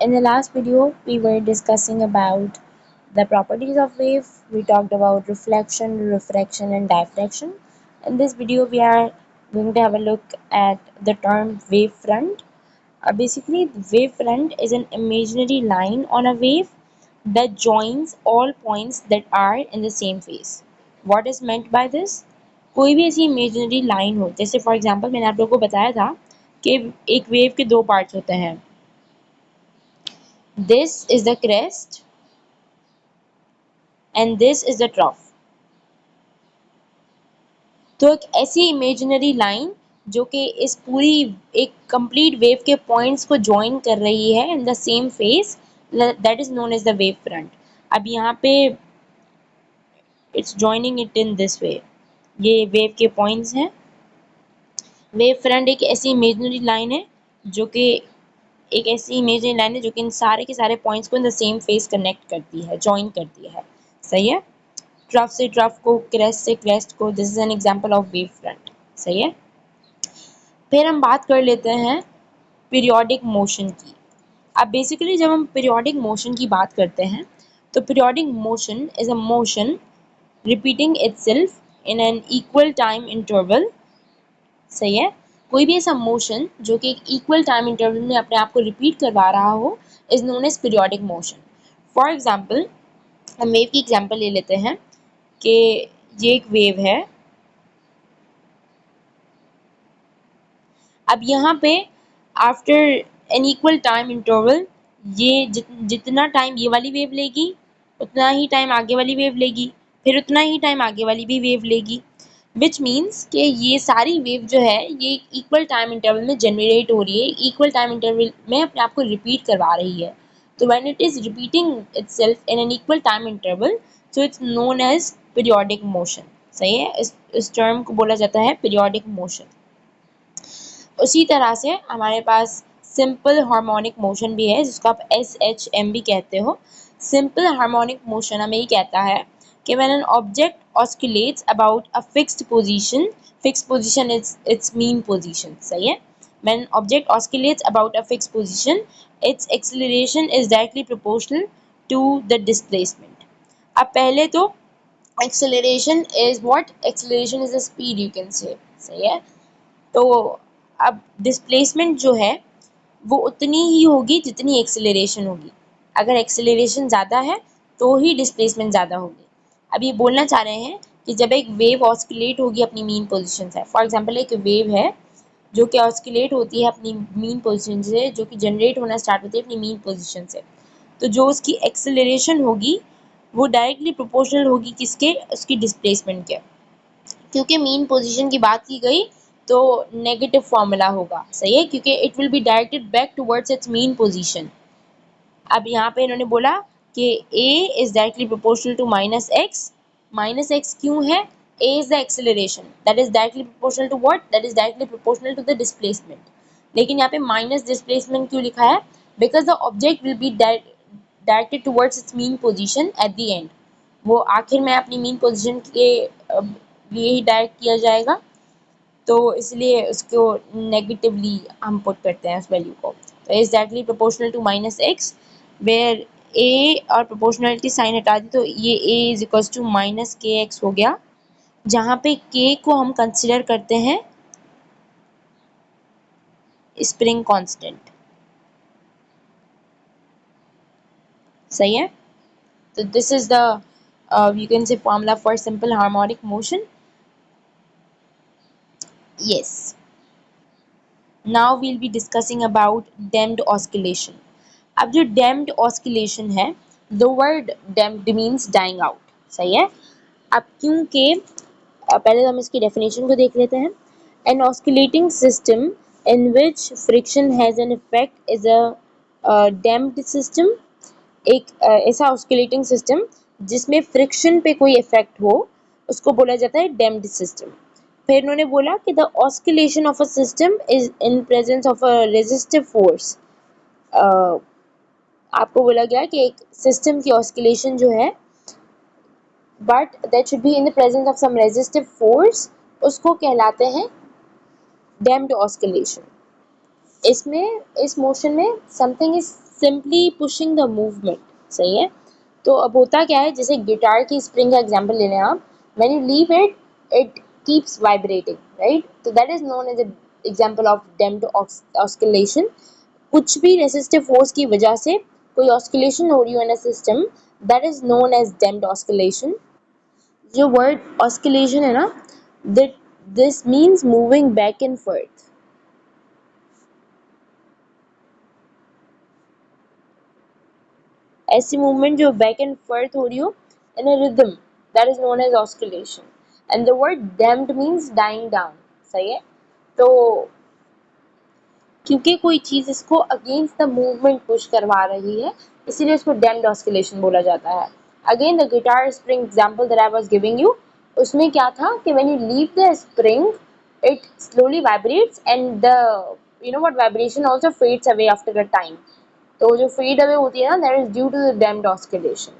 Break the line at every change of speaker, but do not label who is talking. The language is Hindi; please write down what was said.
In the last video, we were discussing about the properties of wave. We talked about reflection, refraction, and diffraction. In this video, we are going to have a look at the term wavefront. Basically, the wavefront is an imaginary line on a wave that joins all points that are in the same phase. What is meant by this? कोई भी ऐसी इमेजिनरी लाइन हो, जैसे फॉर एग्जांपल मैंने आप लोगों को बताया था कि एक वेव के दो पार्ट्स होते हैं. This is the crest and this is the trough. तो एक ऐसी इमेजिनरी लाइन जो कि इस पूरी एक कंप्लीट वेव के पॉइंट्स को ज्वाइन कर रही है in the same phase, that is known as the wave front. अब यहाँ पे it's joining it in this way. ये वेव के पॉइंट्स हैं. वेव फ्रंट एक ऐसी इमेजिनरी लाइन है जो कि एक ऐसी इमेजिनरी लाइन है जो कि इन सारे के सारे पॉइंट्स को इन द सेम फेस कनेक्ट करती है, ज्वाइन करती है. सही है. ट्रफ से ट्रफ को, क्रेस्ट से क्रेस्ट को, this is an example of wave front. सही है. फिर हम बात कर लेते हैं पीरियोडिक मोशन की. अब बेसिकली जब हम पीरियोडिक मोशन की बात करते हैं तो periodic motion is a motion repeating itself in an equal time interval. सही है. कोई भी ऐसा मोशन जो कि एक इक्वल टाइम इंटरवल में अपने आप को रिपीट करवा रहा हो is known as periodic motion. For example हम वेव की एग्जाम्पल ले लेते हैं कि ये एक वेव है. अब यहाँ पे after an equal time interval ये जितना टाइम ये वाली वेव लेगी उतना ही टाइम आगे वाली वेव लेगी, फिर उतना ही टाइम आगे वाली भी वेव लेगी. विच मीन्स कि ये सारी वेव जो है ये इक्वल टाइम इंटरवल में जनरेट हो रही है, इक्वल टाइम इंटरवल में अपने आप को रिपीट करवा रही है. तो when it is repeating itself in an equal time interval so it's known as periodic motion. सही है. इस टर्म को बोला जाता है पीरियोडिक मोशन. उसी तरह से हमारे पास सिंपल हार्मोनिक मोशन भी है जिसको आप SHM भी कहते हो. सिंपल हार्मोनिक मोशन हमें ये कहता है कि when an object oscillates about a fixed position is its mean position. सही है. When an object oscillates about a fixed position, its acceleration is directly proportional to the displacement. अब पहले तो acceleration is what? Acceleration is the speed, you can say. सही है. तो अब डिस्प्लेसमेंट जो है वो उतनी ही होगी जितनी एक्सेलरेशन होगी. अगर एक्सेलरेशन ज़्यादा है तो ही डिस्प्लेसमेंट ज़्यादा होगी. अब ये बोलना चाह रहे हैं कि जब एक वेव ऑस्किलेट होगी अपनी मीन पोजीशन से, फॉर एग्जांपल एक वेव है जो कि ऑस्किलेट होती है अपनी मीन पोजीशन से, जो कि जनरेट होना स्टार्ट होती है अपनी मीन पोजीशन से, तो जो उसकी एक्सेलरेशन होगी वो डायरेक्टली प्रोपोर्शनल होगी किसके? उसकी डिस्प्लेसमेंट के. क्योंकि मीन पोजीशन की बात की गई तो नेगेटिव फॉर्मूला होगा. सही है. क्योंकि it will be directed back towards its mean position. अब यहाँ पे इन्होंने बोला कि a is directly proportional to minus x. Minus x क्यों है? a is the acceleration that is directly proportional to what? That is directly proportional to the displacement. लेकिन यहाँ पे माइनस डिस्प्लेसमेंट क्यों लिखा है? Because the object will be directed towards its mean position at the end. वो आखिर में अपनी मीन पोजीशन के लिए ही डायरेक्ट किया जाएगा, तो इसलिए उसको नेगेटिवली हम पुट करते हैं उस वैल्यू को. तो is directly proportional to minus x where a और प्रोपोर्शनलिटी साइन हटा दी तो ये a is equal to minus k x हो गया, जहाँ पे k को हम कंसिडर करते हैं स्प्रिंग कांस्टेंट. सही है. तो this is the you can say formula for simple harmonic motion. Yes. Now we'll be discussing about damped oscillation. अब जो damped oscillation है, the word damped means dying out. सही है. अब क्योंकि पहले हम इसकी definition को देख लेते हैं. An oscillating system in which friction has an effect is a damped system. एक ऐसा oscillating system जिसमें friction पे कोई effect हो उसको बोला जाता है damped system. फिर इन्होंने बोला कि the oscillation of a system is in presence of a resistive force. आपको बोला गया कि एक सिस्टम की ऑस्किलेशन जो है but that should be in the presence of some resistive force, उसको कहलाते हैं डैम्प्ड ऑस्किलेशन. इसमें इस मोशन में something is simply pushing the movement, सही है। तो अब होता क्या है, जैसे गिटार की स्प्रिंग का एग्जांपल ले लें आप, when you leave it it keeps vibrating, right, तो that is known as an example of damped oscillation. कुछ भी रेसिस्टिव फोर्स की वजह से कोई ऑस्किलेशन हो रही हो in a system, that is known as damped oscillation. जो वर्ड ऑस्किलेशन है ना, that this means moving back and forth, ऐसी मूवमेंट जो बैक एंड फोर्थ हो रही हो in a rhythm, that is known as oscillation. And the word damped means dying down, सही है। तो क्योंकि कोई चीज इसको अगेंस्ट द मूवमेंट पुश करवा रही है, इसीलिए इसको डैम्प्ड ऑस्किलेशन बोला जाता है। Again the guitar spring example that I was giving you, उसमें क्या था कि when you leave the spring it slowly vibrates and the you know what vibration also fades away after a time. तो जो फेड अवे होती है ना, that is due to the damped oscillation.